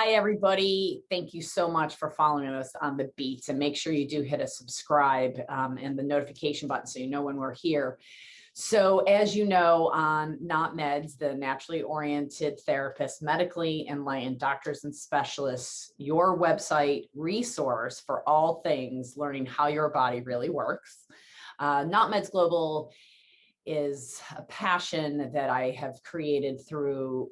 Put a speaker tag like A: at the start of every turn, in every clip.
A: Hi, everybody. Thank you so much for following us on The Beats, and make sure you do hit a subscribe and the notification button so you know when we're here. So as you know, on Not Meds, the naturally oriented therapists, medically enlightened doctors and specialists, your website resource for all things learning how your body really works. Not Meds Global is a passion that I have created through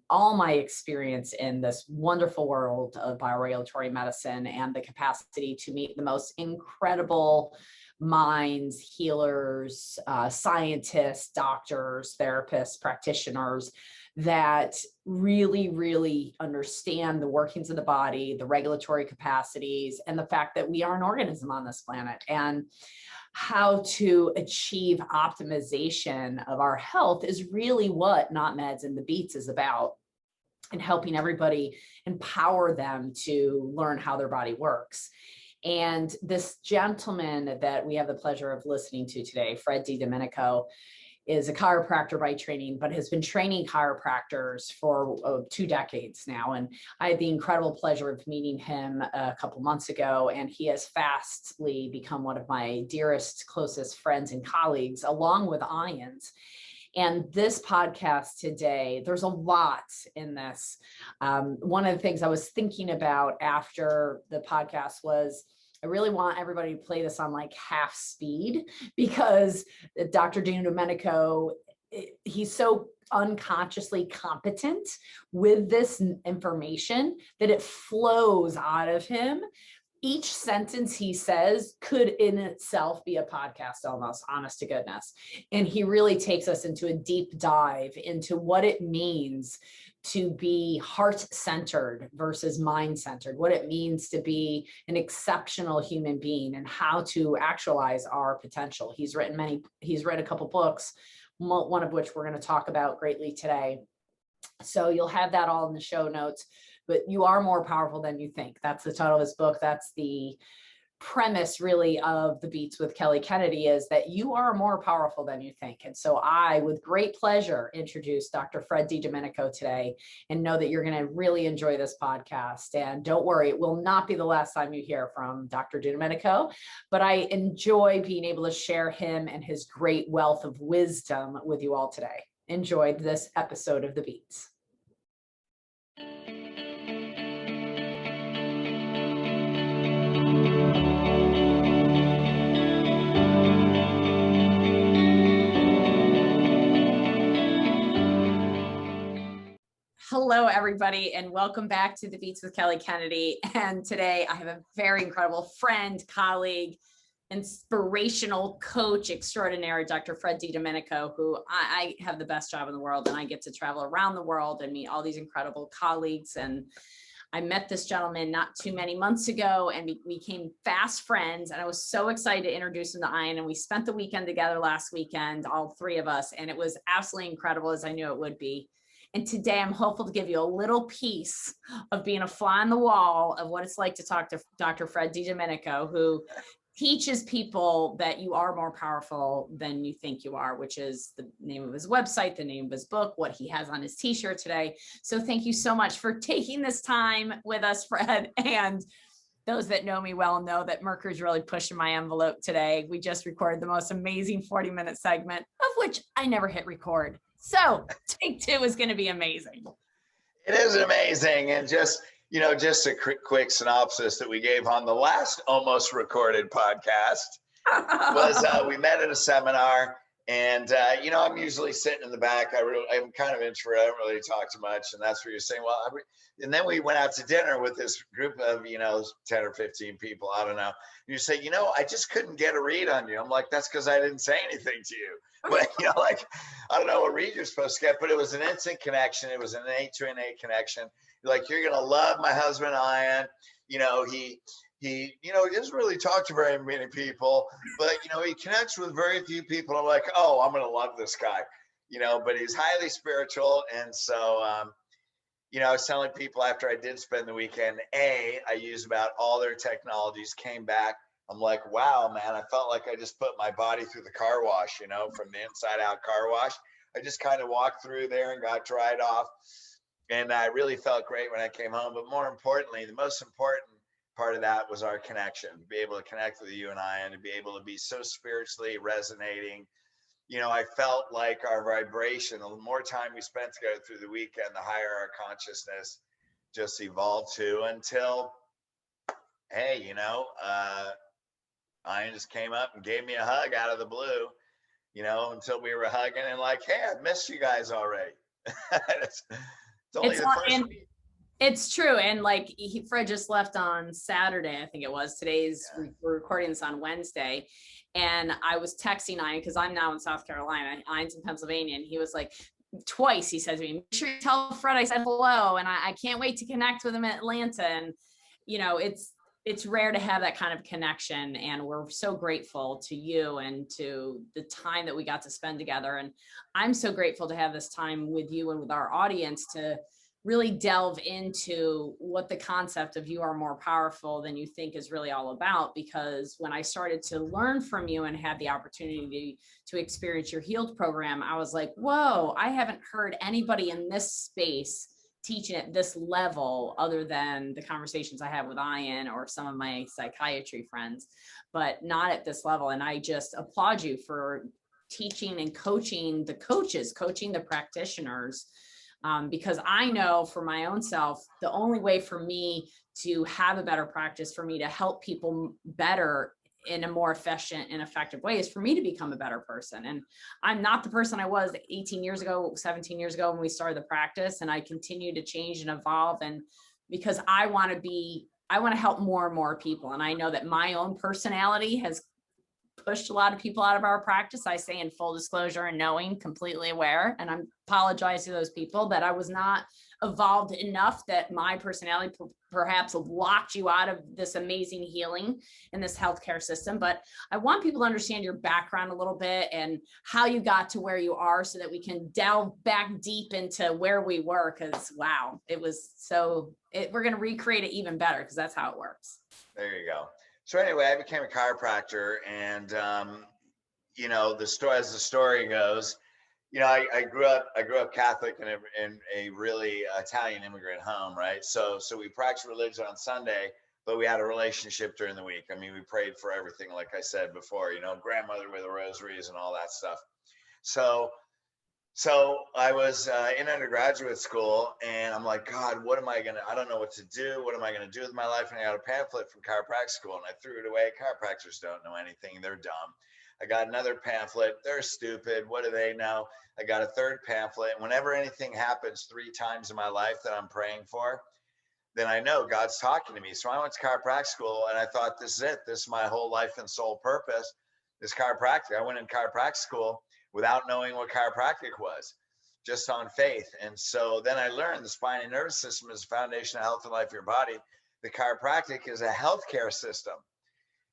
A: all my experience in this wonderful world of bioregulatory medicine and the capacity to meet the most incredible minds, healers, scientists, doctors, therapists, practitioners that really understand the workings of the body, the regulatory capacities, and the fact that we are an organism on this planet, and how to achieve optimization of our health is really what Not Meds and The Beats is about, and helping everybody empower them to learn how their body works. And this gentleman that we have the pleasure of listening to today, Fred DiDomenico, is a chiropractor by training, but has been training chiropractors for 2 decades now. And I had the incredible pleasure of meeting him a couple months ago, and he has fastly become one of my dearest, closest friends and colleagues, along with Ian's. And this podcast today, there's a lot in this. One of the things I was thinking about after the podcast was, I really want everybody to play this on like half speed, because Dr. DiDomenico, he's so unconsciously competent with this information that it flows out of him. Each sentence he says could in itself be a podcast almost, honest to goodness. And he really takes us into a deep dive into what it means to be heart-centered versus mind-centered, what it means to be an exceptional human being, and how to actualize our potential. He's read a couple books, one of which we're going to talk about greatly today. So you'll have that all in the show notes. But you are more powerful than you think. That's the title of his book. That's the premise really of The Beats with Kelly Kennedy, is that you are more powerful than you think. And so I, with great pleasure, introduce Dr. Fred DiDomenico today, and know that you're going to really enjoy this podcast. And don't worry, it will not be the last time you hear from Dr. DiDomenico, but I enjoy being able to share him and his great wealth of wisdom with you all today. Enjoy this episode of The Beats. Hello, everybody, and welcome back to The Beats with Kelly Kennedy. And today I have a very incredible friend, colleague, inspirational coach extraordinaire, Dr. Fred DiDomenico, who I have the best job in the world, and I get to travel around the world and meet all these incredible colleagues. And I met this gentleman not too many months ago, and we became fast friends, and I was so excited to introduce him to Ian. And we spent the weekend together last weekend, all three of us, and it was absolutely incredible, as I knew it would be. And today I'm hopeful to give you a little piece of being a fly on the wall of what it's like to talk to Dr. Fred DiDomenico, who teaches people that you are more powerful than you think you are, which is the name of his website, the name of his book, what he has on his t-shirt today. So thank you so much for taking this time with us, Fred. And those that know me well know that Mercury's really pushing my envelope today. We just recorded the most amazing 40-minute segment, of which I never hit record. So take 2 is going to be amazing.
B: It is amazing. And just a quick synopsis that we gave on the last almost recorded podcast was we met at a seminar, and I'm usually sitting in the back. I'm kind of introvert. I don't really talk too much. And that's where you're saying, well, and then we went out to dinner with this group of, 10 or 15 people. I don't know. You say, I just couldn't get a read on you. I'm like, that's because I didn't say anything to you. But, I don't know what read you're supposed to get, but it was an instant connection. It was an A to an A connection. You're like, you're going to love my husband, Ian. He doesn't really talk to very many people, but, he connects with very few people. I'm like, oh, I'm going to love this guy, but he's highly spiritual. And so, I was telling people after I did spend the weekend, I used about all their technologies, came back. I'm like, wow, man, I felt like I just put my body through the car wash, from the inside out car wash. I just kind of walked through there and got dried off. And I really felt great when I came home. But more importantly, the most important part of that was our connection, to be able to connect with you and I, and to be able to be so spiritually resonating. You know, I felt like our vibration, the more time we spent together through the weekend, the higher our consciousness just evolved to, until, hey, Ian just came up and gave me a hug out of the blue, until we were hugging and like, hey, I've missed you guys already. It's only
A: It's
B: the first
A: and
B: week.
A: it's true. And like Fred just left on Saturday, I think it was.
B: Yeah.
A: We're recording this on Wednesday. And I was texting Ian because I'm now in South Carolina. Ian's in Pennsylvania. And he was like, twice he said to me, make sure you tell Fred I said hello. And I can't wait to connect with him in Atlanta. And, it's rare to have that kind of connection. And we're so grateful to you and to the time that we got to spend together. And I'm so grateful to have this time with you and with our audience to really delve into what the concept of you are more powerful than you think is really all about. Because when I started to learn from you and had the opportunity to experience your Healed program, I was like, whoa, I haven't heard anybody in this space teaching at this level other than the conversations I have with Ian or some of my psychiatry friends, but not at this level. And I just applaud you for teaching and coaching the coaches, coaching the practitioners. Because I know for my own self, the only way for me to have a better practice, for me to help people better in a more efficient and effective way, is for me to become a better person. And I'm not the person I was 18 years ago, 17 years ago when we started the practice. And I continue to change and evolve. And because I want to help more and more people. And I know that my own personality has pushed a lot of people out of our practice. I say in full disclosure and knowing, completely aware, and I apologize to those people that I was not evolved enough, that my personality perhaps locked you out of this amazing healing in this healthcare system. But I want people to understand your background a little bit and how you got to where you are, so that we can delve back deep into where we were. Because wow, it was we're going to recreate it even better, because that's how it works.
B: There you go. So anyway, I became a chiropractor, and as the story goes, I grew up Catholic in a really Italian immigrant home, right? So we practiced religion on Sunday, but we had a relationship during the week. I mean, we prayed for everything, like I said before, grandmother with the rosaries and all that stuff. So I was in undergraduate school, and I'm like, God, I don't know what to do. What am I going to do with my life? And I got a pamphlet from chiropractic school, and I threw it away. Chiropractors don't know anything. They're dumb. I got another pamphlet. They're stupid. What do they know? I got a third pamphlet. And whenever anything happens 3 times in my life that I'm praying for, then I know God's talking to me. So I went to chiropractic school, and I thought, this is it. This is my whole life and soul purpose, is chiropractic. I went in chiropractic school without knowing what chiropractic was, just on faith. And so then I learned the spine and nervous system is the foundation of health and life of your body. The chiropractic is a healthcare system.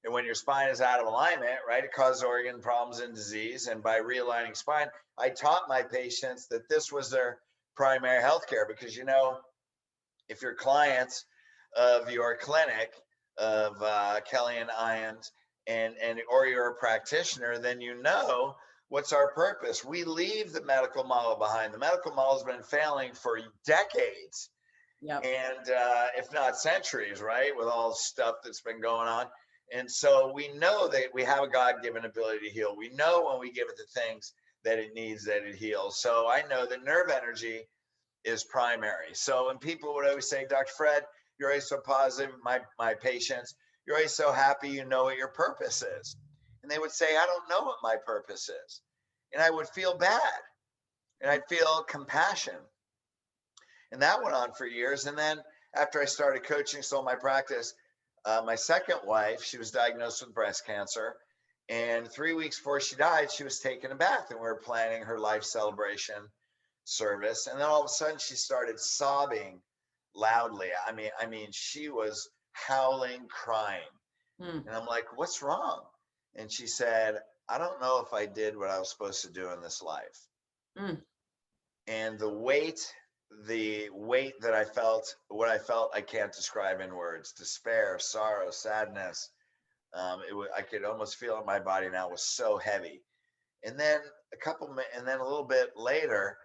B: And when your spine is out of alignment, right, it causes organ problems and disease. And by realigning spine, I taught my patients that this was their primary healthcare, because, if you're clients of your clinic, of Kelly and Ian's, or you're a practitioner, then what's our purpose. We leave the medical model behind. The medical model has been failing for decades,
A: Yep.
B: and if not centuries, right, with all the stuff that's been going on. And so we know that we have a God-given ability to heal. We know when we give it the things that it needs, that it heals. So I know that nerve energy is primary. So when people would always say, Dr. Fred, you're always so positive, my patients, you're always so happy, you know what your purpose is. And they would say, I don't know what my purpose is. And I would feel bad, and I'd feel compassion. And that went on for years. And then after I started coaching, sold my practice, my second wife, she was diagnosed with breast cancer. And 3 weeks before she died, she was taking a bath, and we were planning her life celebration service. And then all of a sudden she started sobbing loudly. I mean, she was howling, crying. And I'm like, what's wrong? And she said, I don't know if I did what I was supposed to do in this life. And the weight that I felt, what I felt, I can't describe in words. Despair, sorrow, sadness. I could almost feel it in my body now. It was so heavy. And then a little bit later,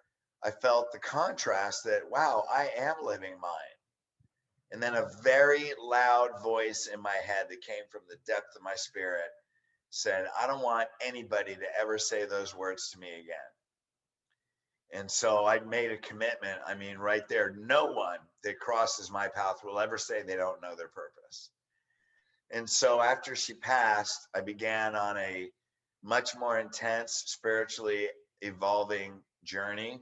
B: I felt the contrast that, wow, I am living mine. And then a very loud voice in my head that came from the depth of my spirit said, I don't want anybody to ever say those words to me again. And so I made a commitment. I mean, right there, no one that crosses my path will ever say they don't know their purpose. And so after she passed, I began on a much more intense, spiritually evolving journey.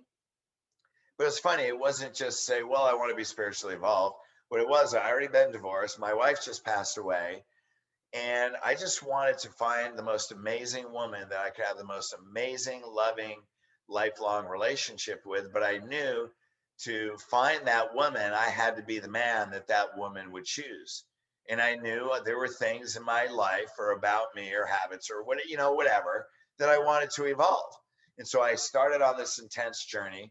B: But it's funny, it wasn't just say, well, I want to be spiritually evolved. What it was, I already been divorced. My wife just passed away. And I just wanted to find the most amazing woman that I could have the most amazing, loving, lifelong relationship with. But I knew to find that woman, I had to be the man that that woman would choose. And I knew there were things in my life or about me or habits or what, whatever that I wanted to evolve. And so I started on this intense journey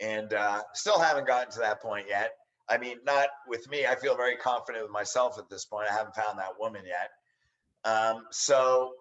B: and still haven't gotten to that point yet. I mean, not with me. I feel very confident with myself at this point. I haven't found that woman yet. So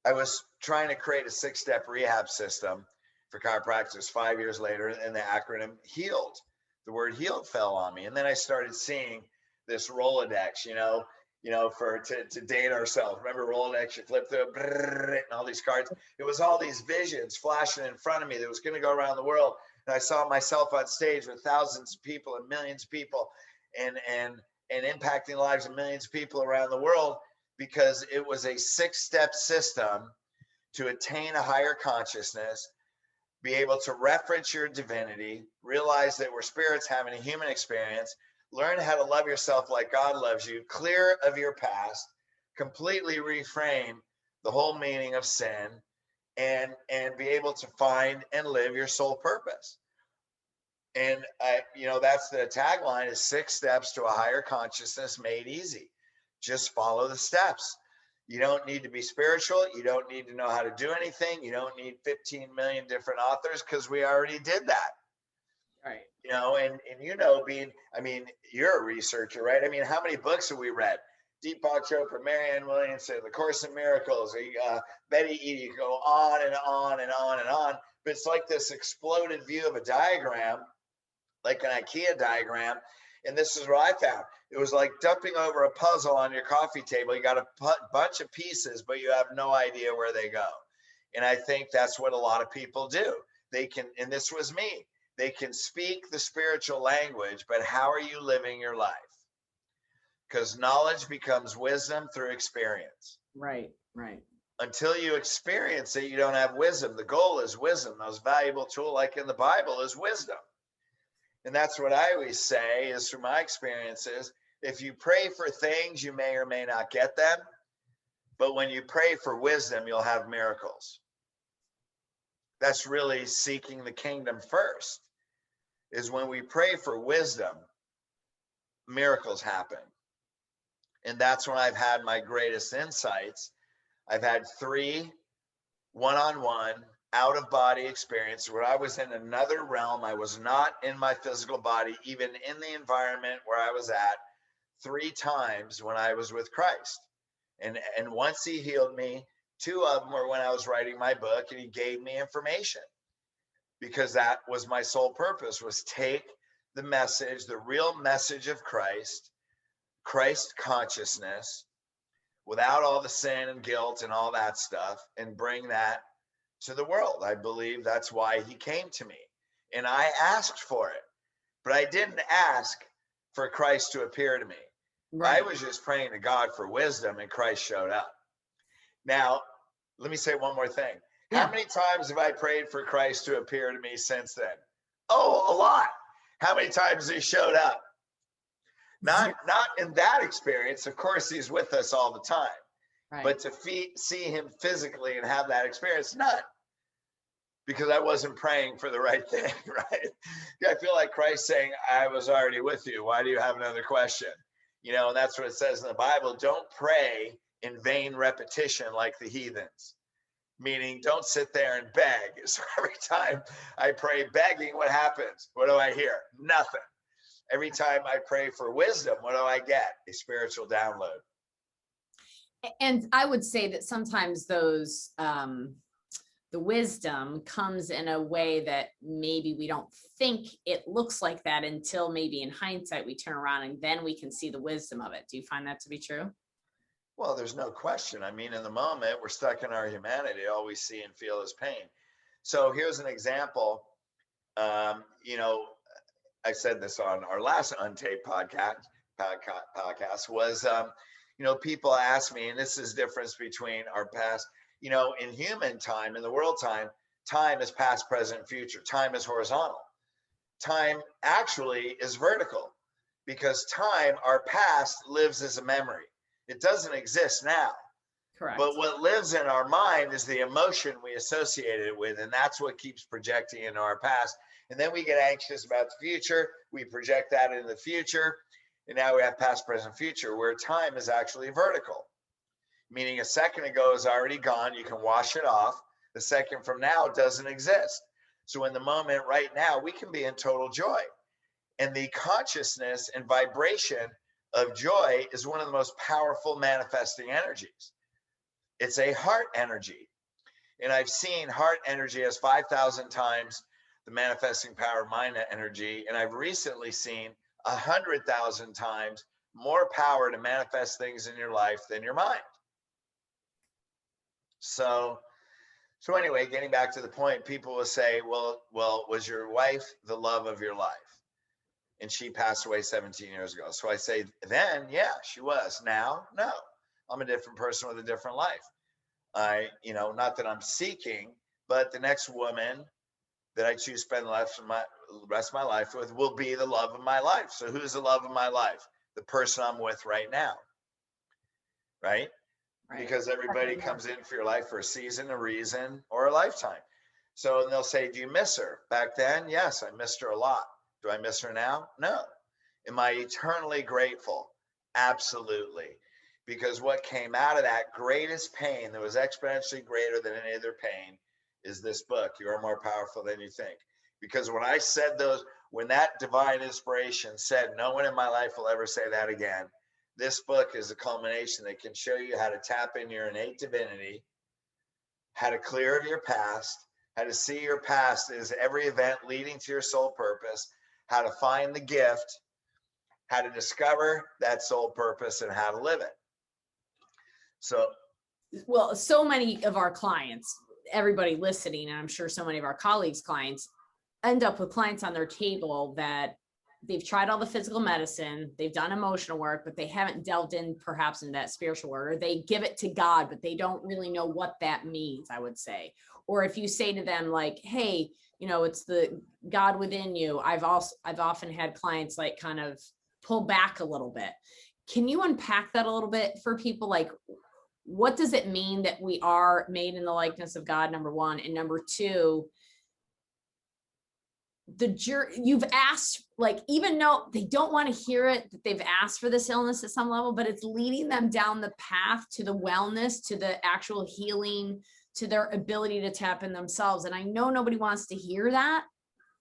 B: I was trying to create a 6-step rehab system for chiropractors 5 years later, and the acronym HEALED. The word HEALED fell on me. And then I started seeing this Rolodex, to date ourselves. Remember Rolodex, you flip through it, and all these cards. It was all these visions flashing in front of me that was going to go around the world. And I saw myself on stage with thousands of people and millions of people and impacting the lives of millions of people around the world, because it was a 6-step system to attain a higher consciousness, be able to reference your divinity, realize that we're spirits having a human experience, learn how to love yourself like God loves you, clear of your past, completely reframe the whole meaning of sin, and be able to find and live your soul purpose. And that's the tagline, is 6 steps to a higher consciousness made easy. Just follow the steps. You don't need to be spiritual. You don't need to know how to do anything. You don't need 15 million different authors, because we already did that.
A: Right.
B: You're a researcher, right? I mean, how many books have we read? Deepak Chopra, Marianne Williamson, The Course in Miracles, Betty Eady, you go on and on and on and on. But it's like this exploded view of a diagram, like an IKEA diagram. And this is what I found. It was like dumping over a puzzle on your coffee table. You got a bunch of pieces, but you have no idea where they go. And I think that's what a lot of people do. They can, and this was me, they can speak the spiritual language, but how are you living your life? Because knowledge becomes wisdom through experience.
A: Right.
B: Until you experience it, you don't have wisdom. The goal is wisdom. The most valuable tool, like in the Bible, is wisdom. And that's what I always say, is through my experiences, if you pray for things, you may or may not get them. But when you pray for wisdom, you'll have miracles. That's really seeking the kingdom first, is when we pray for wisdom, miracles happen. And that's when I've had my greatest insights. I've had 3 one-on-one out-of-body experience where I was in another realm. I was not in my physical body, even in the environment where I was at, 3 times when I was with Christ. And once he healed me, 2 of them were when I was writing my book, and he gave me information, because that was my sole purpose, was take the message, the real message of Christ consciousness, without all the sin and guilt and all that stuff, and bring that to the world. I believe that's why he came to me. And I asked for it, but I didn't ask for Christ to appear to me. Right. I was just praying to God for wisdom, and Christ showed up. Now, let me say one more thing. Yeah. How many times have I prayed for Christ to appear to me since then? Oh, a lot. How many times he showed up? Not in that experience. Of course, he's with us all the time. Right. But to see him physically and have that experience, none. Because I wasn't praying for the right thing, right? I feel like Christ saying, I was already with you. Why do you have another question? And that's what it says in the Bible. Don't pray in vain repetition like the heathens. Meaning, don't sit there and beg. So every time I pray begging, what happens? What do I hear? Nothing. Every time I pray for wisdom, what do I get? A spiritual download.
A: And I would say that sometimes those the wisdom comes in a way that maybe we don't think it looks like that until maybe in hindsight we turn around and then we can see the wisdom of it. Do you find that to be true?
B: Well, there's no question. I mean, in the moment, we're stuck in our humanity. All we see and feel is pain. So here's an example. You know, I said this on our last untaped podcast was, you know, people ask me, and this is the difference between our past, you know, in human time, in the world time, time is past, present, future. Time is horizontal. Time actually is vertical because time, our past, lives as a memory. It doesn't exist now.
A: Correct.
B: But what lives in our mind is the emotion we associate it with, and that's what keeps projecting into our past. And then we get anxious about the future. We project that into the future. And now we have past, present, future, where time is actually vertical, meaning a second ago is already gone. You can wash it off. The second from now doesn't exist. So in the moment right now, we can be in total joy. And the consciousness and vibration of joy is one of the most powerful manifesting energies. It's a heart energy. And I've seen heart energy as 5,000 times the manifesting power of mind energy. And I've recently seen 100,000 times more power to manifest things in your life than your mind. So anyway, getting back to the point, people will say, well, was your wife the love of your life? And she passed away 17 years ago. So I say, then, yeah, she was. Now, no. I'm a different person with a different life. You know, not that I'm seeking, but the next woman that I choose to spend the rest of my life with will be the love of my life. So who's the love of my life? The person I'm with right now, right? Because everybody comes in for your life for a season, a reason, or a lifetime. So they'll say, do you miss her? Back then, yes, I missed her a lot. Do I miss her now? No. Am I eternally grateful? Absolutely. Because what came out of that greatest pain that was exponentially greater than any other pain is this book, You Are More Powerful Than You Think. Because when I said when that divine inspiration said, no one in my life will ever say that again, this book is a culmination that can show you how to tap in your innate divinity, how to clear your past, how to see your past as every event leading to your soul purpose, how to find the gift, how to discover that soul purpose, and how to live it. So,
A: well, so many of our clients, everybody listening, and I'm sure so many of our colleagues' clients end up with clients on their table that they've tried all the physical medicine, they've done emotional work, but they haven't delved in perhaps in that spiritual work, or they give it to God, but they don't really know what that means, I would say. Or if you say to them like, hey, you know, it's the God within you. I've often had clients like kind of pull back a little bit. Can you unpack that a little bit for people? Like, what does it mean that we are made in the likeness of God, number one, and number two, you've asked, like, even though they don't want to hear it, that they've asked for this illness at some level, but it's leading them down the path to the wellness, to the actual healing, to their ability to tap in themselves. And I know nobody wants to hear that.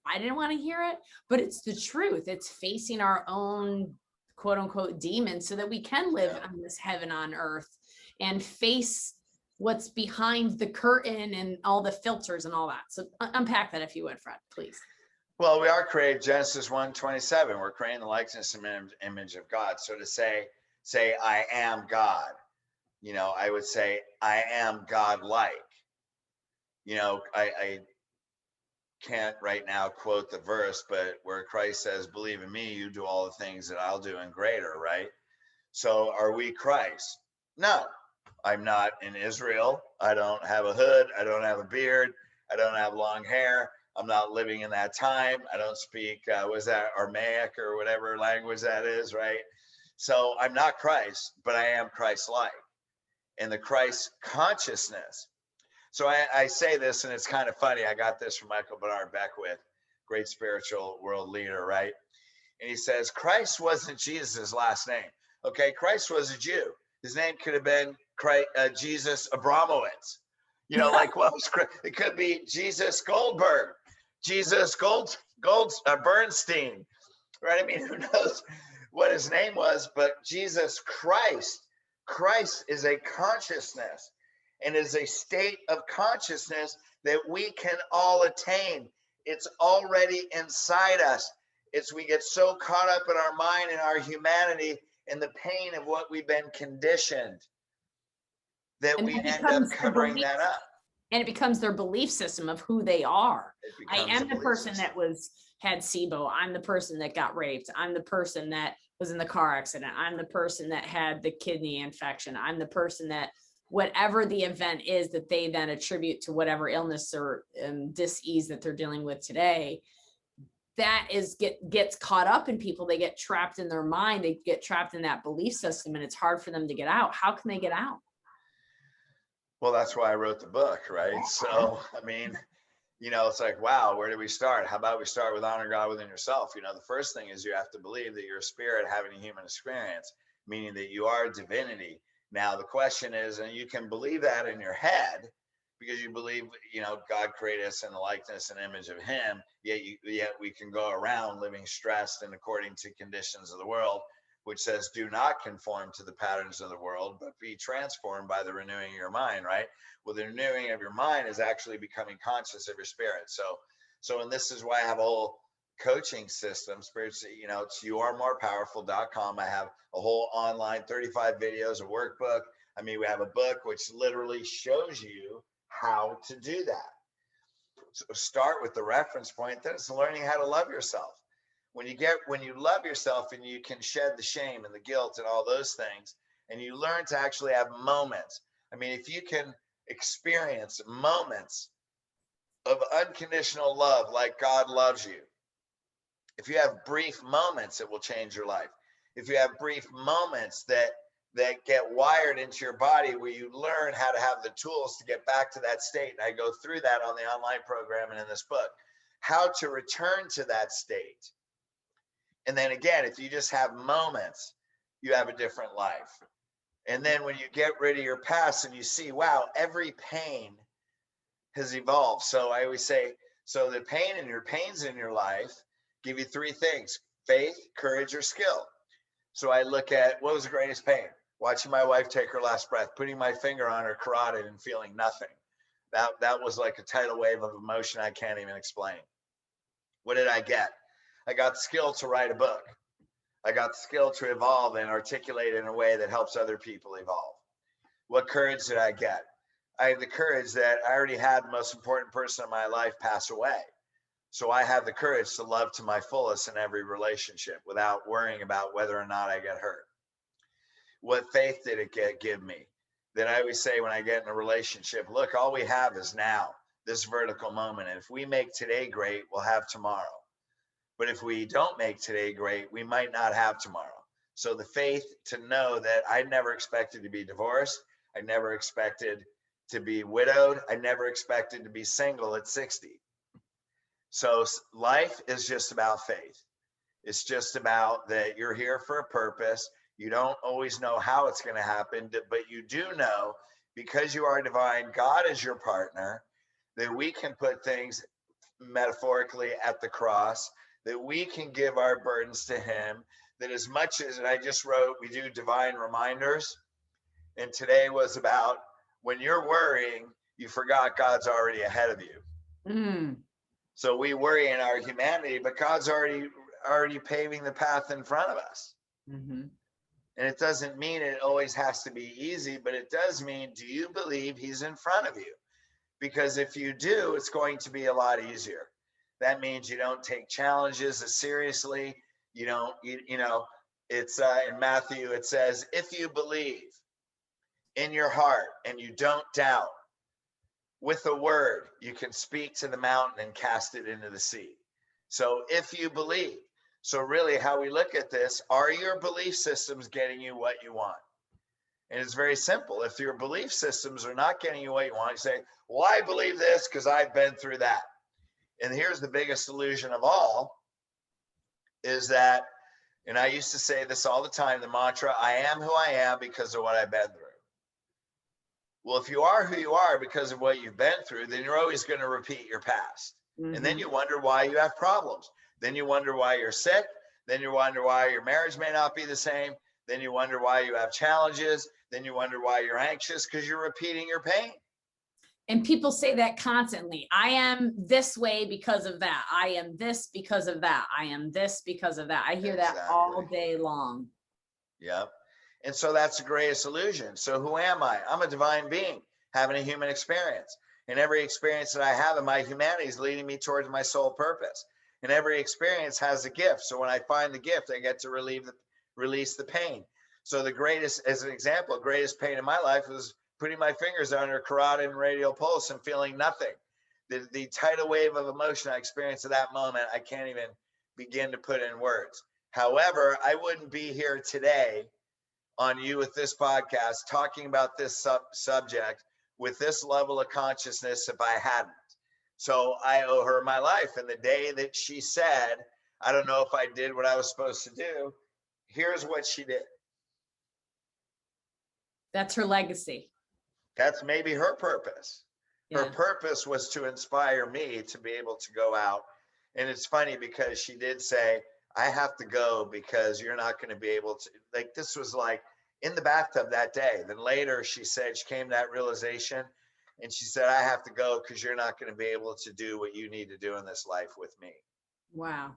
A: I didn't want to hear it, but it's the truth. It's facing our own quote unquote demons so that we can live on this heaven on earth and face what's behind the curtain and all the filters and all that. So unpack that if you would, Fred, please.
B: Well, we are created, Genesis 1:27. We're creating the likeness and image of God. So to say, I am God, you know, I would say, I am God-like. You know, I can't right now quote the verse, but where Christ says, believe in me, you do all the things that I'll do and greater, right? So are we Christ? No, I'm not in Israel. I don't have a hood. I don't have a beard. I don't have long hair. I'm not living in that time. I don't speak, was that Aramaic or whatever language that is, right? So I'm not Christ, but I am Christ-like. And the Christ consciousness. So I say this, and it's kind of funny. I got this from Michael Bernard Beckwith, great spiritual world leader, right? And he says, Christ wasn't Jesus' last name. Okay, Christ was a Jew. His name could have been Jesus Abramowitz. You know, like, well, it could be Jesus Goldberg, Jesus Bernstein, right? I mean, who knows what his name was, but Jesus Christ is a consciousness and is a state of consciousness that we can all attain. It's already inside us. It's we get so caught up in our mind and our humanity and the pain of what we've been conditioned that
A: And
B: we
A: that
B: end up
A: becomes the
B: covering
A: belief,
B: that up.
A: and it becomes their belief system of who they are.
B: It
A: I
B: becomes
A: am
B: a
A: the
B: belief
A: person
B: system.
A: that had SIBO. I'm the person that got raped. I'm the person that was in the car accident. I'm the person that had the kidney infection. I'm the person that, whatever the event is that they then attribute to whatever illness or dis-ease that they're dealing with today, that is gets caught up in people. They get trapped in their mind. They get trapped in that belief system, and it's hard for them to get out. How can they get out?
B: Well, that's why I wrote the book, right? So, I mean, it's like, wow, where do we start? How about we start with honor God within yourself? The first thing is you have to believe that you're a spirit having a human experience, meaning that you are divinity. Now, the question is, and you can believe that in your head because you believe, God created us in the likeness and image of him, yet we can go around living stressed and according to conditions of the world, which says, do not conform to the patterns of the world, but be transformed by the renewing of your mind, right? Well, the renewing of your mind is actually becoming conscious of your spirit. And this is why I have a whole coaching system, spirits, it's youaremorepowerful.com. I have a whole online 35 videos, a workbook. I mean, we have a book which literally shows you how to do that. So start with the reference point. Then it's learning how to love yourself. When you love yourself and you can shed the shame and the guilt and all those things, and you learn to actually have moments. I mean, if you can experience moments of unconditional love like God loves you, if you have brief moments, it will change your life. If you have brief moments that get wired into your body where you learn how to have the tools to get back to that state, and I go through that on the online program and in this book, how to return to that state. And then again, if you just have moments, you have a different life. And then when you get rid of your past and you see, wow, every pain has evolved. So I always say, so the pains in your life give you three things: faith, courage, or skill. So I look at, what was the greatest pain? Watching my wife take her last breath, putting my finger on her carotid and feeling nothing. That was like a tidal wave of emotion I can't even explain. What did I get? I got the skill to write a book. I got the skill to evolve and articulate in a way that helps other people evolve. What courage did I get? I had the courage that I already had the most important person in my life pass away. So I have the courage to love to my fullest in every relationship without worrying about whether or not I get hurt. What faith did it give me? That I always say when I get in a relationship, look, all we have is now, this vertical moment. And if we make today great, we'll have tomorrow. But if we don't make today great, we might not have tomorrow. So the faith to know that I never expected to be divorced. I never expected to be widowed. I never expected to be single at 60. So life is just about faith. It's just about that you're here for a purpose. You don't always know how it's going to happen, but you do know, because you are divine, God is your partner, that we can put things metaphorically at the cross, that we can give our burdens to him, that as much as, and I just wrote, we do divine reminders. And today was about when you're worrying, you forgot God's already ahead of you.
A: Mm.
B: So we worry in our humanity, but God's already paving the path in front of us.
A: Mm-hmm.
B: And it doesn't mean it always has to be easy, but it does mean, do you believe he's in front of you? Because if you do, it's going to be a lot easier. That means you don't take challenges as seriously. You don't, it's in Matthew, it says, if you believe in your heart and you don't doubt, with a word, you can speak to the mountain and cast it into the sea. So if you believe, so really how we look at this, are your belief systems getting you what you want? And it's very simple. If your belief systems are not getting you what you want, you say, well, I believe this because I've been through that. And here's the biggest illusion of all is that, and I used to say this all the time, the mantra, I am who I am because of what I've been through. Well, if you are who you are because of what you've been through, then you're always going to repeat your past. Mm-hmm. And then you wonder why you have problems. Then you wonder why you're sick. Then you wonder why your marriage may not be the same. Then you wonder why you have challenges. Then you wonder why you're anxious because you're repeating your pain.
A: And people say that constantly. I am this way because of that. I am this because of that. I am this because of that. I hear that all day long.
B: Yep. And so that's the greatest illusion. So who am I? I'm a divine being having a human experience. And every experience that I have in my humanity is leading me towards my soul purpose. And every experience has a gift. So when I find the gift, I get to release the pain. So the greatest, as an example, greatest pain in my life was putting my fingers under a carotid and radial pulse and feeling nothing. The tidal wave of emotion I experienced at that moment, I can't even begin to put in words. However, I wouldn't be here today on You with this podcast talking about this subject with this level of consciousness if I hadn't. So I owe her my life. And the day that she said, I don't know if I did what I was supposed to do, here's what she did.
A: That's her legacy.
B: That's maybe her purpose.
A: Yeah.
B: Her purpose was to inspire me to be able to go out. And it's funny because she did say, I have to go because you're not going to be able to, like, this was like in the bathtub that day. Then later she said, she came to that realization and she said, I have to go because you're not going to be able to do what you need to do in this life with me.
A: Wow.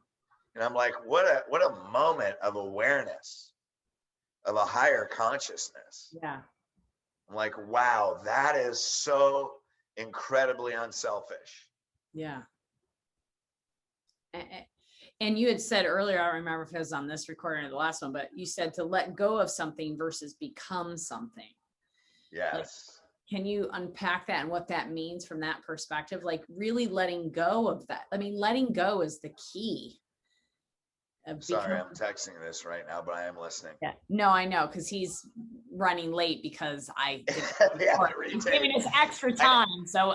B: And I'm like, what a moment of awareness of a higher consciousness.
A: Yeah.
B: I'm like, wow, that is so incredibly unselfish.
A: Yeah. And you had said earlier, I don't remember if it was on this recording or the last one, but you said to let go of something versus become something.
B: Yes.
A: Like, can you unpack that and what that means from that perspective? Like really letting go of that. I mean, letting go is the key.
B: Sorry, I'm texting this right now, but I am listening.
A: Yeah, no, I know, because he's running late because I'm giving us extra time. So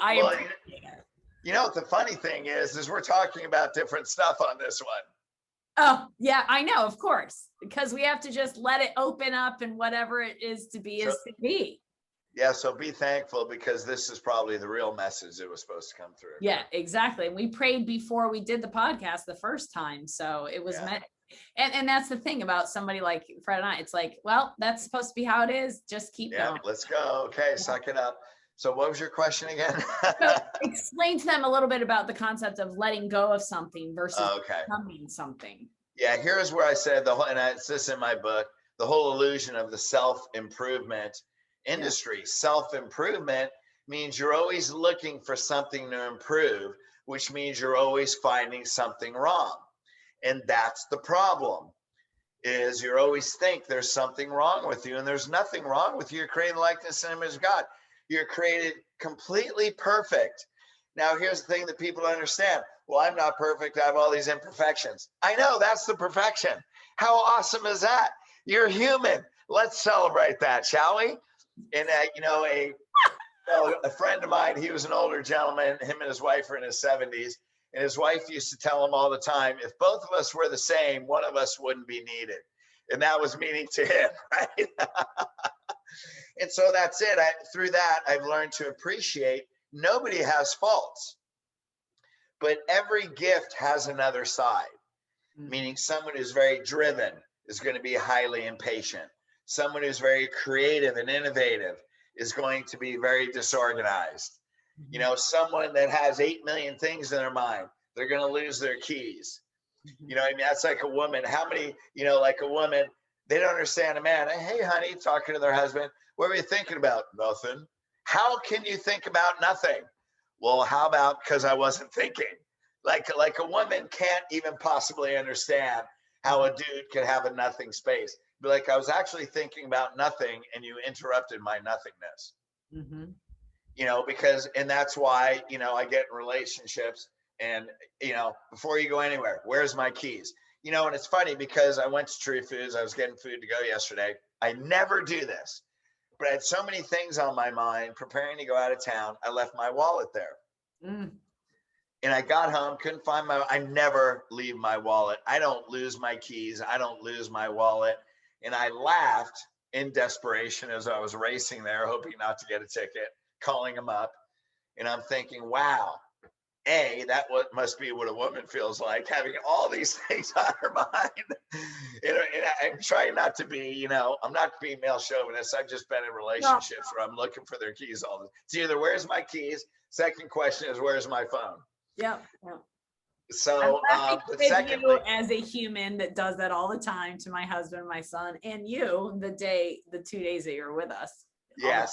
B: you know what the funny thing is we're talking about different stuff on this one.
A: Oh, yeah, I know, of course, because we have to just let it open up and whatever it is to be is to be.
B: Yeah, so be thankful because this is probably the real message that was supposed to come through.
A: Yeah, exactly. We prayed before we did the podcast the first time. So it was meant. And that's the thing about somebody like Fred and I. It's like, well, that's supposed to be how it is. Just keep going.
B: Let's go. Okay, suck it up. So what was your question again?
A: So explain to them a little bit about the concept of letting go of something versus becoming something.
B: Yeah, here's where I said it's this in my book, the whole illusion of the self-improvement industry. Self-improvement means you're always looking for something to improve, which means you're always finding something wrong. And that's the problem, is you always think there's something wrong with you, and there's nothing wrong with you. You're created in the likeness and image of God. You're created completely perfect. Now, here's the thing that people don't understand. Well, I'm not perfect. I have all these imperfections. I know, that's the perfection. How awesome is that? You're human. Let's celebrate that, shall we? And a friend of mine, he was an older gentleman, him and his wife were in his 70s, and his wife used to tell him all the time, if both of us were the same, one of us wouldn't be needed. And that was meaning to him, right? And so that's it. Through that, I've learned to appreciate nobody has faults, but every gift has another side, meaning someone who's very driven is going to be highly impatient. Someone who's very creative and innovative is going to be very disorganized. You know, someone that has 8 million things in their mind, they're going to lose their keys. You know, I mean, that's like a woman. How many, like a woman, they don't understand a man. Hey, honey, talking to their husband, what were you thinking about? Nothing. How can you think about nothing? Well, how about because I wasn't thinking? Like a woman can't even possibly understand how a dude could have a nothing space. Be like, I was actually thinking about nothing and you interrupted my nothingness. Because, and that's why, I get in relationships and, before you go anywhere, where's my keys? And it's funny because I went to True Foods. I was getting food to go yesterday. I never do this, but I had so many things on my mind preparing to go out of town. I left my wallet there. And I got home, couldn't find I never leave my wallet. I don't lose my keys. I don't lose my wallet. And I laughed in desperation as I was racing there, hoping not to get a ticket, calling them up. And I'm thinking, wow, must be what a woman feels like, having all these things on her mind. And I'm trying not to be, I'm not being male chauvinist. I've just been in relationships where I'm looking for their keys all the time. It's either where's my keys? Second question is where's my phone?
A: Yep. Yep.
B: So,
A: I'm
B: but
A: with
B: secondly,
A: you as a human that does that all the time to my husband, my son, and you the 2 days that you're with us.
B: yeah.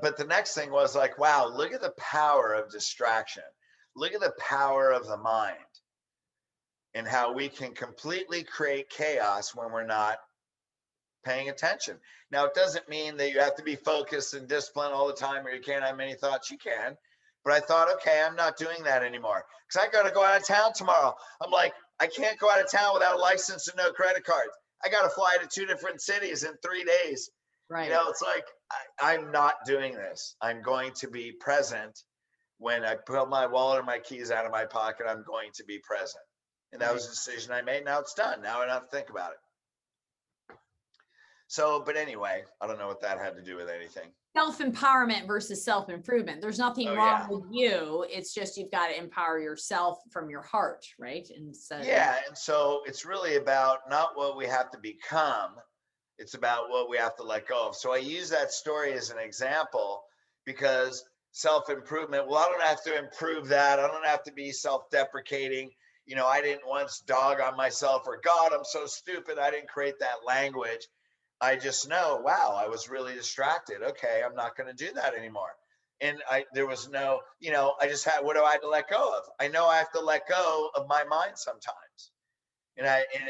B: But the next thing was like, wow, look at the power of distraction. Look at the power of the mind and how we can completely create chaos when we're not paying attention. Now, it doesn't mean that you have to be focused and disciplined all the time or you can't have many thoughts. You can. But I thought, okay, I'm not doing that anymore because I got to go out of town tomorrow. I'm like, I can't go out of town without a license and no credit cards. I got to fly to 2 different cities in 3 days.
A: Right.
B: It's like, I'm not doing this. I'm going to be present. When I pull my wallet or my keys out of my pocket, I'm going to be present. And that was a decision I made. Now it's done. Now I don't have to think about it. So, but anyway, I don't know what that had to do with anything.
A: Self-empowerment versus self-improvement. There's nothing wrong with you. It's just you've got to empower yourself from your heart, right? And so
B: and so it's really about not what we have to become. It's about what we have to let go of. So I use that story as an example because self-improvement, well, I don't have to improve that. I don't have to be self-deprecating. I didn't once dog on myself or God, I'm so stupid. I didn't create that language. I just know, wow, I was really distracted. Okay, I'm not going to do that anymore. And there was no, I just had, what do I have to let go of? I know I have to let go of my mind sometimes. And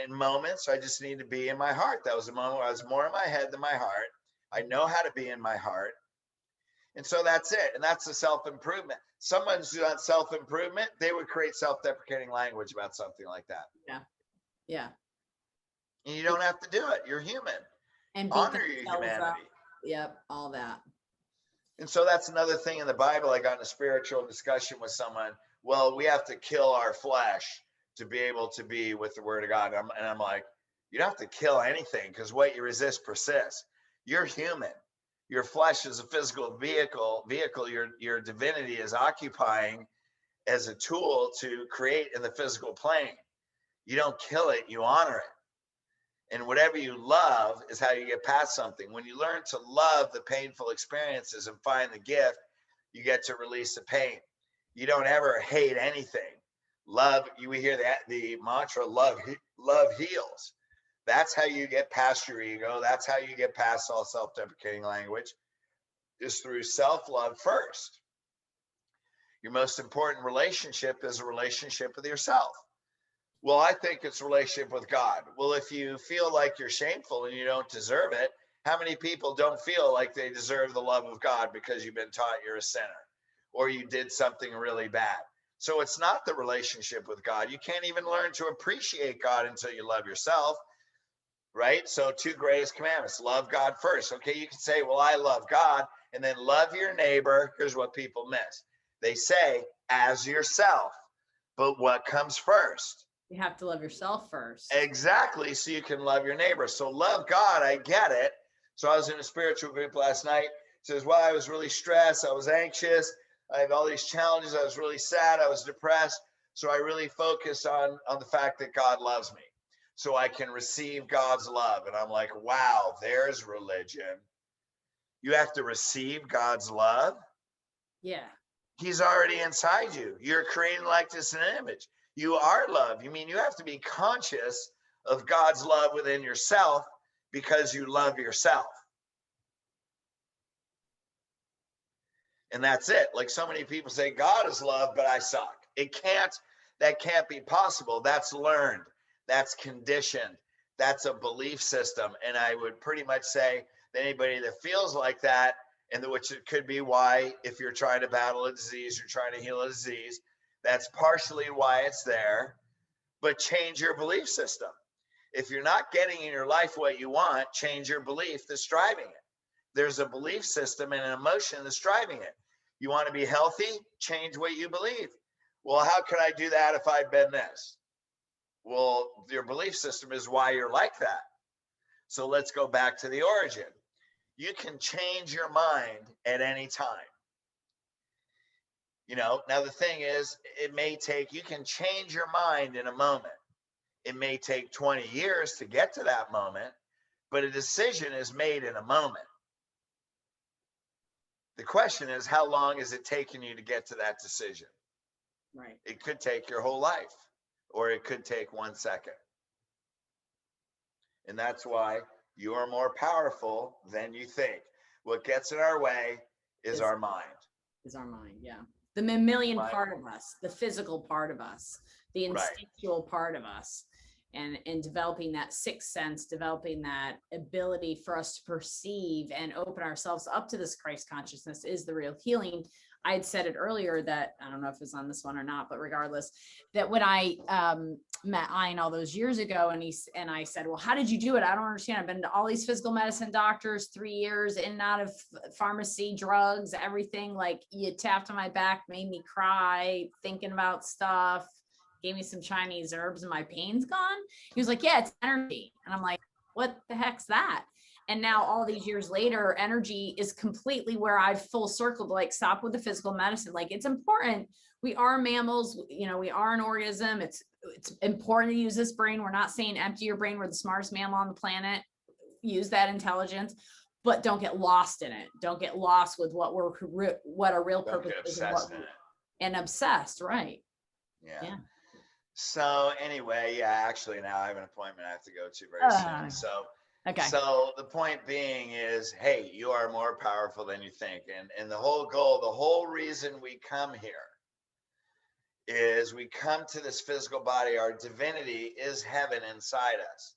B: in moments, I just need to be in my heart. That was a moment where I was more in my head than my heart. I know how to be in my heart. And so that's it. And that's the self-improvement. Someone's doing self-improvement, they would create self-deprecating language about something like that.
A: Yeah. Yeah.
B: And you don't have to do it. You're human.
A: And
B: honor your humanity.
A: Up. Yep. All that.
B: And so that's another thing in the Bible. I got in a spiritual discussion with someone. Well, we have to kill our flesh to be able to be with the word of God. And I'm like, you don't have to kill anything because what you resist persists. You're human. Your flesh is a physical vehicle. Your divinity is occupying as a tool to create in the physical plane. You don't kill it, you honor it. And whatever you love is how you get past something. When you learn to love the painful experiences and find the gift, you get to release the pain. You don't ever hate anything. Love, we hear the mantra, love heals. That's how you get past your ego. That's how you get past all self-deprecating language, is through self-love first. Your most important relationship is a relationship with yourself. Well, I think it's a relationship with God. Well, if you feel like you're shameful and you don't deserve it, how many people don't feel like they deserve the love of God because you've been taught you're a sinner or you did something really bad? So it's not the relationship with God. You can't even learn to appreciate God until you love yourself, right? So 2 greatest commandments, love God first. Okay, you can say, well, I love God, and then love your neighbor. Here's what people miss. They say, as yourself, but what comes first?
A: You have to love yourself first.
B: Exactly, so you can love your neighbor. So love God, I get it. So I was in a spiritual group last night. It says, well, I was really stressed. I was anxious. I had all these challenges. I was really sad. I was depressed. So I really focused on the fact that God loves me so I can receive God's love. And I'm like, wow, there's religion. You have to receive God's love?
A: Yeah.
B: He's already inside you. You're creating likeness and image. You are love. You mean you have to be conscious of God's love within yourself because you love yourself. And that's it. Like so many people say, God is love, but I suck. That can't be possible. That's learned. That's conditioned. That's a belief system. And I would pretty much say that anybody that feels like that, and which it could be why, if you're trying to battle a disease, you're trying to heal a disease, that's partially why it's there, but change your belief system. If you're not getting in your life what you want, change your belief that's driving it. There's a belief system and an emotion that's driving it. You want to be healthy? Change what you believe. Well, how can I do that if I've been this? Well, your belief system is why you're like that. So let's go back to the origin. You can change your mind at any time. Now the thing is, you can change your mind in a moment. It may take 20 years to get to that moment, but a decision is made in a moment. The question is, how long is it taking you to get to that decision?
A: Right.
B: It could take your whole life, or it could take 1 second. And that's why you are more powerful than you think. What gets in our way is our mind.
A: Is our mind, yeah. The mammalian
B: Right.
A: part of us, the physical part of us, the
B: Right.
A: instinctual part of us, and developing that sixth sense, developing that ability for us to perceive and open ourselves up to this Christ consciousness is the real healing. I had said it earlier that, I don't know if it's on this one or not, but regardless, that when I met Ian all those years ago, and I said, well, how did you do it? I don't understand. I've been to all these physical medicine doctors, 3 years in and out of pharmacy, drugs, everything. Like, you tapped on my back, made me cry, thinking about stuff, gave me some Chinese herbs, and my pain's gone. He was like, yeah, it's energy. And I'm like, what the heck's that? And now all these years later, energy is completely where I've full circled, like, stop with the physical medicine. Like, it's important. We are mammals, you know, we are an organism. It's important to use this brain. We're not saying empty your brain. We're the smartest mammal on the planet. Use that intelligence, but don't get lost in it. Don't get lost with what our real purpose is, and obsessed. Right.
B: Yeah. So anyway, actually now I have an appointment I have to go to very soon. So
A: okay.
B: So the point being is, hey, you are more powerful than you think. And the whole goal, the whole reason we come here is we come to this physical body. Our divinity is heaven inside us.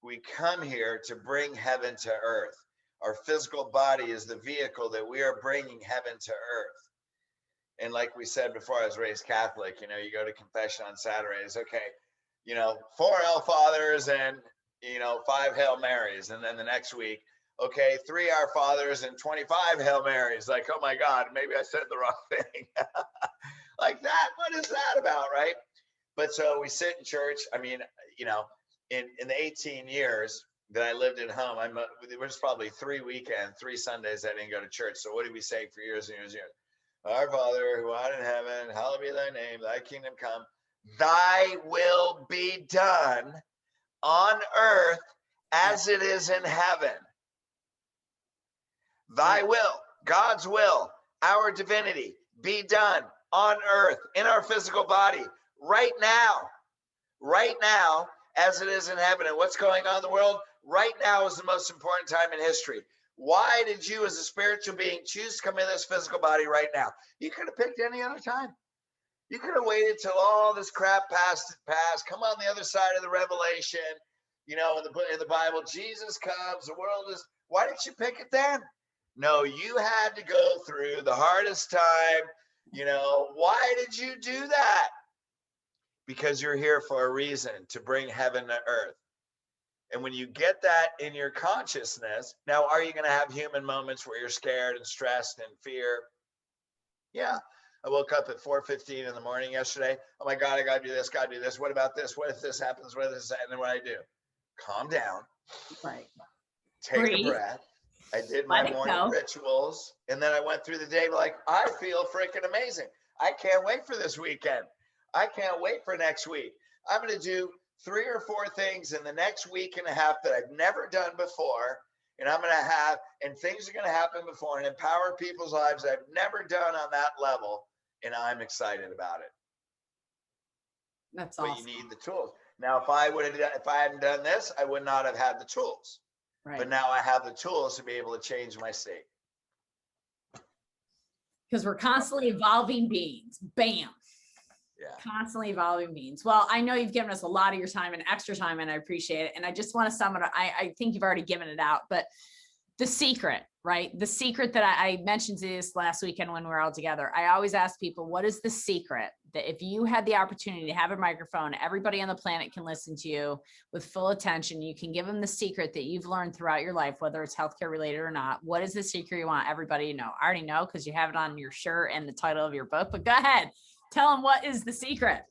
B: We come here to bring heaven to earth. Our physical body is the vehicle that we are bringing heaven to earth. And like we said before, I was raised Catholic. You know, you go to confession on Saturdays. Okay, you know, 4 Hail Fathers and, you know, 5 Hail Marys. And then the next week, okay, 3 Our Fathers and 25 Hail Marys. Like, oh my God, maybe I said the wrong thing. Like that, what is that about, right? But so we sit in church. I mean, you know, in the 18 years that I lived at home, there was probably 3 weekends, 3 Sundays I didn't go to church. So what did we say for years and years and years? Our Father, who art in heaven, hallowed be thy name, thy kingdom come, thy will be done on earth as it is in heaven. Thy will, God's will, our divinity, be done on earth, in our physical body, right now, as it is in heaven. And what's going on in the world right now is the most important time in history. Why did you, as a spiritual being, choose to come in this physical body right now? You could have picked any other time. You could have waited till all this crap passed, come on the other side of the revelation. You know, in the Bible, Jesus comes, the world is, why didn't you pick it then? No, you had to go through the hardest time. You know, why did you do that? Because you're here for a reason, to bring heaven to earth. And when you get that in your consciousness, now, are you going to have human moments where you're scared and stressed and fear? Yeah. I woke up at 4:15 in the morning yesterday. Oh my God, I got to do this, got to do this. What about this? What if this happens? What if this? And then what I do? Calm down.
A: Right.
B: Take a breath. I did my morning rituals. And then I went through the day like, I feel freaking amazing. I can't wait for this weekend. I can't wait for next week. I'm going to do 3 or 4 things in the next week and a half that I've never done before. And I'm going to have, and things are going to happen before and empower people's lives I've never done on that level. And I'm excited about it.
A: That's awesome.
B: But you need the tools. Now, if I hadn't done this, I would not have had the tools. Right. But now I have the tools to be able to change my state.
A: Because we're constantly evolving beings. Bam. Yeah. Constantly evolving beings. Well, I know you've given us a lot of your time and extra time, and I appreciate it. And I just want to sum it up. I think you've already given it out, but the secret, right? The secret that I mentioned this last weekend when we were all together. I always ask people, what is the secret that if you had the opportunity to have a microphone, everybody on the planet can listen to you with full attention, you can give them the secret that you've learned throughout your life, whether it's healthcare related or not. What is the secret you want everybody to know? I already know because you have it on your shirt and the title of your book, but go ahead. Tell them, what is the secret?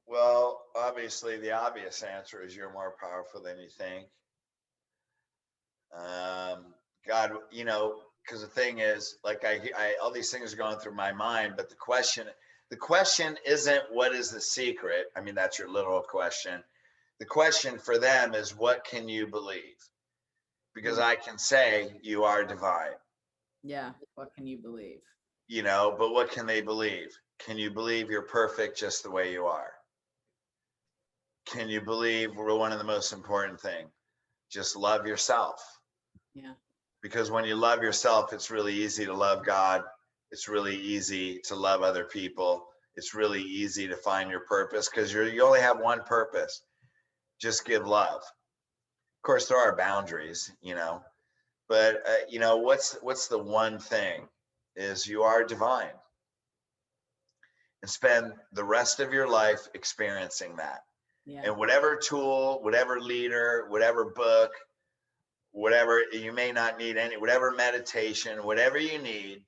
B: Well, obviously the obvious answer is you're more powerful than you think. God, you know, because the thing is, like, I all these things are going through my mind, but the question isn't what is the secret. I mean, that's your literal question. The question for them is, what can you believe? Because I can say you are divine.
A: Yeah. What can you believe?
B: You know, but what can they believe? Can you believe you're perfect just the way you are? Can you believe we're one of the most important thing? Just love yourself.
A: Yeah.
B: Because when you love yourself, it's really easy to love God. It's really easy to love other people. It's really easy to find your purpose, because you only have one purpose. Just give love. Of course, there are boundaries, you know, but you know, what's the one thing is you are divine, and spend the rest of your life experiencing that.
A: Yeah.
B: And whatever tool, whatever leader, whatever book, whatever, you may not need any, whatever meditation, whatever you need,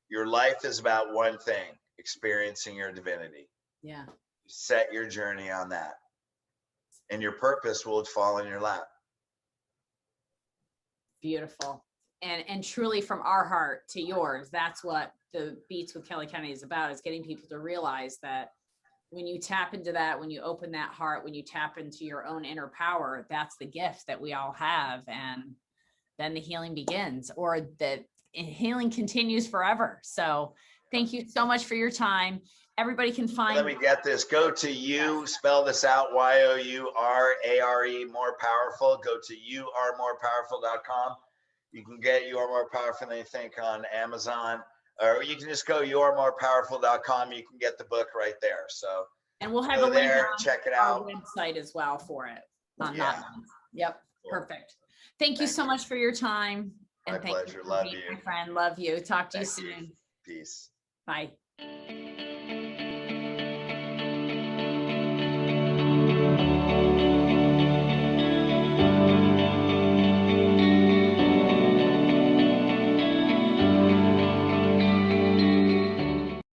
B: your life is about one thing: experiencing your divinity.
A: Yeah.
B: Set your journey on that, and your purpose will fall in your lap.
A: Beautiful. And truly, from our heart to yours, that's what the Beats with Kelly Kennedy is about, is getting people to realize that when you tap into that, when you open that heart, when you tap into your own inner power, that's the gift that we all have. And then the healing begins, or the healing continues forever. So thank you so much for your time. Everybody can find.
B: Let me get this. Go to you, spell this out, YOURARE, More Powerful. Go to youaremorepowerful.com. You can get You Are More Powerful Than You Think on Amazon, or you can just go youaremorepowerful.com. You can get the book right there. So,
A: and we'll have
B: go
A: a link
B: there,
A: on
B: check it
A: our
B: out.
A: website as well for it.
B: Yeah.
A: Yep.
B: Cool.
A: Perfect. Thank you so much for your time.
B: My
A: And thank
B: pleasure.
A: you for
B: Love
A: being
B: you.
A: my friend. Love you. Talk to you
B: Thank you.
A: soon.
B: Peace.
A: Bye.